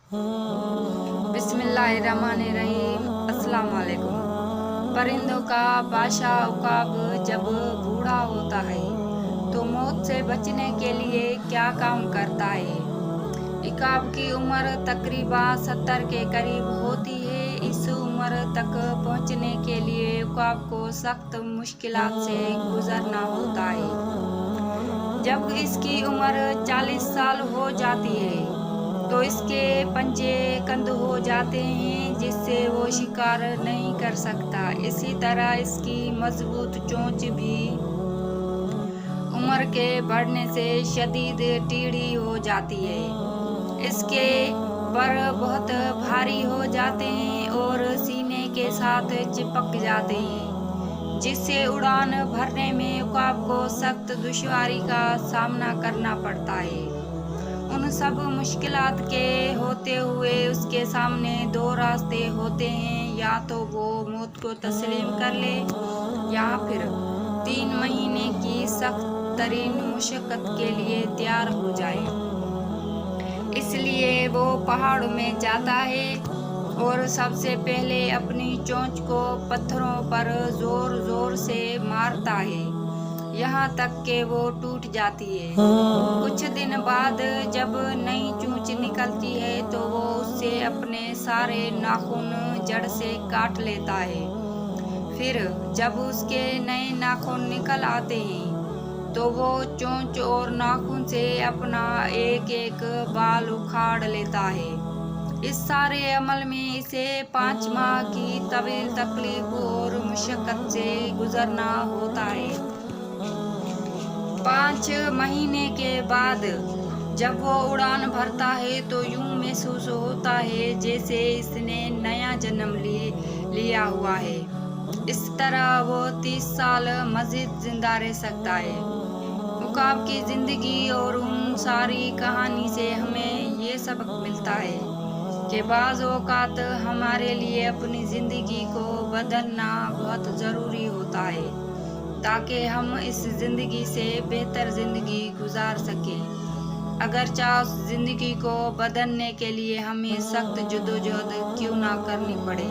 बिस्मिल्लाहिर्रहमानिर्रहीम। अस्सलाम वालेकुम। परिंदों का बादशाह उकाब जब बूढ़ा होता है तो मौत से बचने के लिए क्या काम करता है। इकाब की उम्र तकरीबन 70 के करीब होती है। इस उम्र तक पहुंचने के लिए उकाब को सख्त मुश्किलात से गुजरना होता है। जब इसकी उम्र 40 साल हो जाती है तो इसके पंजे कंद हो जाते हैं, जिससे वो शिकार नहीं कर सकता। इसी तरह इसकी मजबूत चोंच भी उम्र के बढ़ने से शदीद टेढ़ी हो जाती है। इसके पर बहुत भारी हो जाते हैं और सीने के साथ चिपक जाते हैं, जिससे उड़ान भरने में उकाब को सख्त दुश्वारी का सामना करना पड़ता है। उन सब मुश्किलात के होते हुए उसके सामने दो रास्ते होते हैं, या तो वो मौत को तस्लीम कर ले या फिर 3 महीने की सख्त तरीन मुशक्कत के लिए तैयार हो जाए। इसलिए वो पहाड़ों में जाता है और सबसे पहले अपनी चोंच को पत्थरों पर जोर जोर से मारता है, यहाँ तक कि वो टूट जाती है। कुछ दिन बाद जब नई चोंच निकलती है तो वो उससे अपने सारे नाखून जड़ से काट लेता है। फिर जब उसके नए नाखून निकल आते हैं तो वो चोंच और नाखून से अपना एक एक बाल उखाड़ लेता है। इस सारे अमल में इसे 5 माह की तवील तकलीफ और मुशक्कत से गुजरना होता है। 5 महीने के बाद जब वो उड़ान भरता है तो यूं महसूस होता है जैसे इसने नया जन्म लिया हुआ है। इस तरह वो 30 साल मजीद जिंदा रह सकता है। उकाब की जिंदगी और उन सारी कहानी से हमें ये सबक मिलता है कि बाज़ औक़ात हमारे लिए अपनी ज़िंदगी को बदलना बहुत ज़रूरी होता है, ताकि हम इस ज़िंदगी से बेहतर ज़िंदगी गुजार सकें। अगरचे उस ज़िंदगी को बदलने के लिए हमें सख्त जद्दोजहद क्यों ना करनी पड़े।